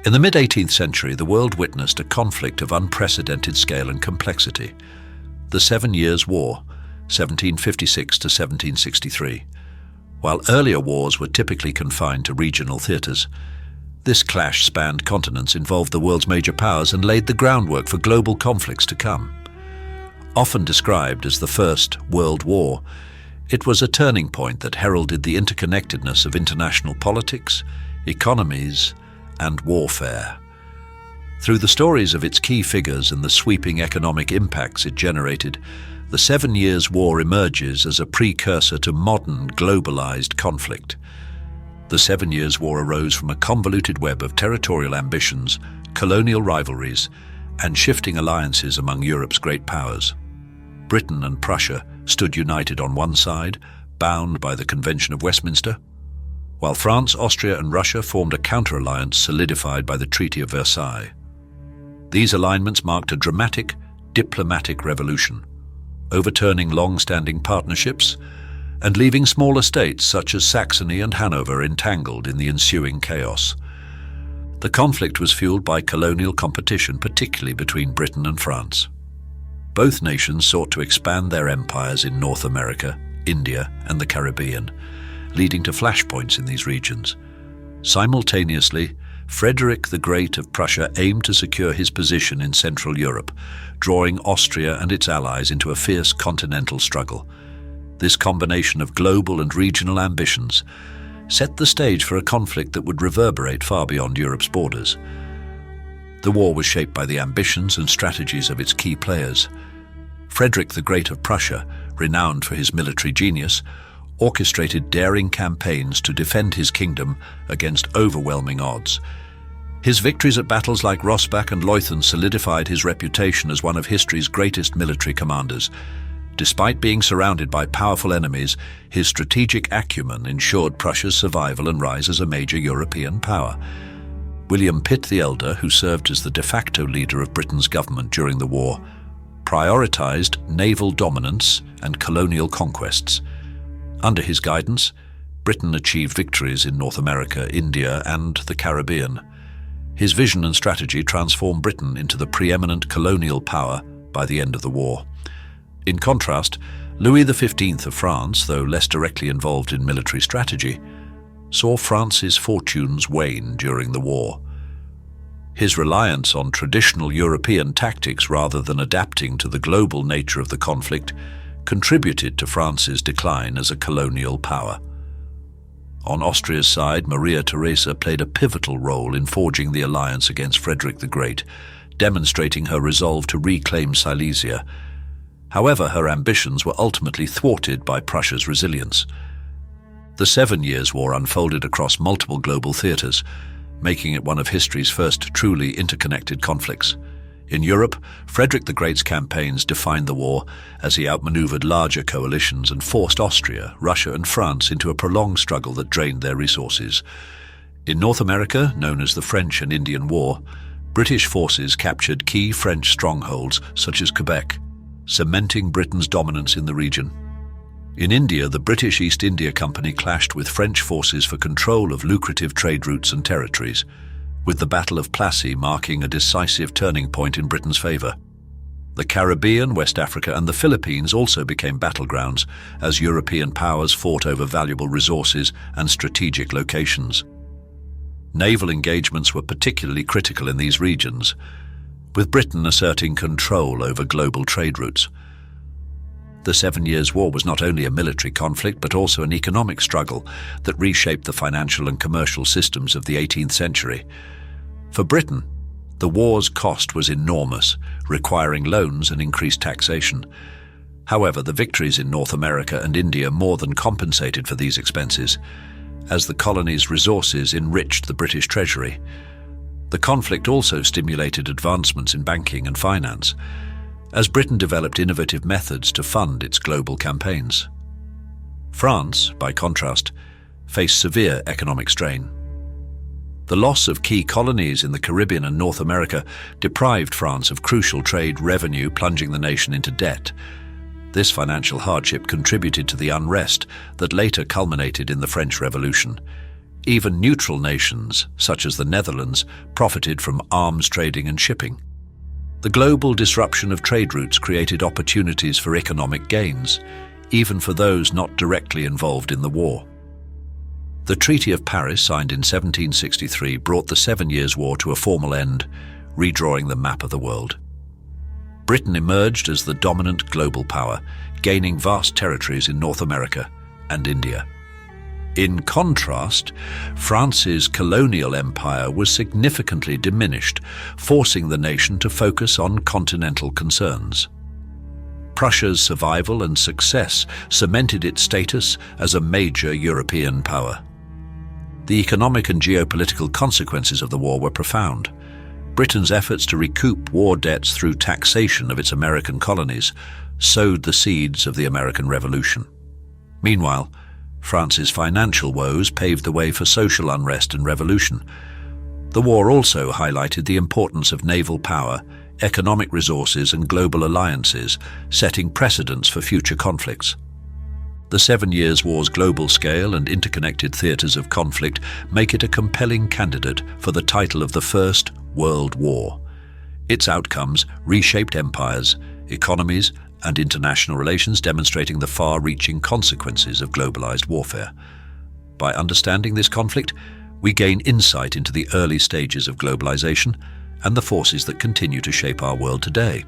In the mid-18th century, the world witnessed a conflict of unprecedented scale and complexity. The 7 Years' War, 1756 to 1763. While earlier wars were typically confined to regional theatres, this clash spanned continents, involved the world's major powers, and laid the groundwork for global conflicts to come. Often described as the First World War, it was a turning point that heralded the interconnectedness of international politics, economies, and warfare. Through the stories of its key figures and the sweeping economic impacts it generated, the 7 Years' War emerges as a precursor to modern, globalized conflict. The 7 Years' War arose from a convoluted web of territorial ambitions, colonial rivalries, and shifting alliances among Europe's great powers. Britain and Prussia stood united on one side, bound by the Convention of Westminster, while France, Austria, and Russia formed a counter-alliance solidified by the Treaty of Versailles. These alignments marked a dramatic diplomatic revolution, overturning long-standing partnerships and leaving smaller states such as Saxony and Hanover entangled in the ensuing chaos. The conflict was fueled by colonial competition, particularly between Britain and France. Both nations sought to expand their empires in North America, India, and the Caribbean, leading to flashpoints in these regions. Simultaneously, Frederick the Great of Prussia aimed to secure his position in Central Europe, drawing Austria and its allies into a fierce continental struggle. This combination of global and regional ambitions set the stage for a conflict that would reverberate far beyond Europe's borders. The war was shaped by the ambitions and strategies of its key players. Frederick the Great of Prussia, renowned for his military genius, orchestrated daring campaigns to defend his kingdom against overwhelming odds. His victories at battles like Rossbach and Leuthen solidified his reputation as one of history's greatest military commanders. Despite being surrounded by powerful enemies, his strategic acumen ensured Prussia's survival and rise as a major European power. William Pitt the Elder, who served as the de facto leader of Britain's government during the war, prioritized naval dominance and colonial conquests. Under his guidance, Britain achieved victories in North America, India, and the Caribbean. His vision and strategy transformed Britain into the preeminent colonial power by the end of the war. In contrast, Louis XV of France, though less directly involved in military strategy, saw France's fortunes wane during the war. His reliance on traditional European tactics rather than adapting to the global nature of the conflict contributed to France's decline as a colonial power. On Austria's side, Maria Theresa played a pivotal role in forging the alliance against Frederick the Great, demonstrating her resolve to reclaim Silesia. However, her ambitions were ultimately thwarted by Prussia's resilience. The 7 Years' War unfolded across multiple global theatres, making it one of history's first truly interconnected conflicts. In Europe, Frederick the Great's campaigns defined the war as he outmaneuvered larger coalitions and forced Austria, Russia, and France into a prolonged struggle that drained their resources. In North America, known as the French and Indian War, British forces captured key French strongholds such as Quebec, cementing Britain's dominance in the region. In India, the British East India Company clashed with French forces for control of lucrative trade routes and territories, with the Battle of Plassey marking a decisive turning point in Britain's favour. The Caribbean, West Africa, and the Philippines also became battlegrounds as European powers fought over valuable resources and strategic locations. Naval engagements were particularly critical in these regions, with Britain asserting control over global trade routes. The 7 Years' War was not only a military conflict but also an economic struggle that reshaped the financial and commercial systems of the 18th century. For Britain, the war's cost was enormous, requiring loans and increased taxation. However, the victories in North America and India more than compensated for these expenses, as the colonies' resources enriched the British treasury. The conflict also stimulated advancements in banking and finance, as Britain developed innovative methods to fund its global campaigns. France, by contrast, faced severe economic strain. The loss of key colonies in the Caribbean and North America deprived France of crucial trade revenue, plunging the nation into debt. This financial hardship contributed to the unrest that later culminated in the French Revolution. Even neutral nations, such as the Netherlands, profited from arms trading and shipping. The global disruption of trade routes created opportunities for economic gains, even for those not directly involved in the war. The Treaty of Paris, signed in 1763, brought the 7 Years' War to a formal end, redrawing the map of the world. Britain emerged as the dominant global power, gaining vast territories in North America and India. In contrast, France's colonial empire was significantly diminished, forcing the nation to focus on continental concerns. Prussia's survival and success cemented its status as a major European power. The economic and geopolitical consequences of the war were profound. Britain's efforts to recoup war debts through taxation of its American colonies sowed the seeds of the American Revolution. Meanwhile, France's financial woes paved the way for social unrest and revolution. The war also highlighted the importance of naval power, economic resources, and global alliances, setting precedents for future conflicts. The 7 Years' War's global scale and interconnected theaters of conflict make it a compelling candidate for the title of the First World War. Its outcomes reshaped empires, economies, and international relations, demonstrating the far-reaching consequences of globalized warfare. By understanding this conflict, we gain insight into the early stages of globalization and the forces that continue to shape our world today.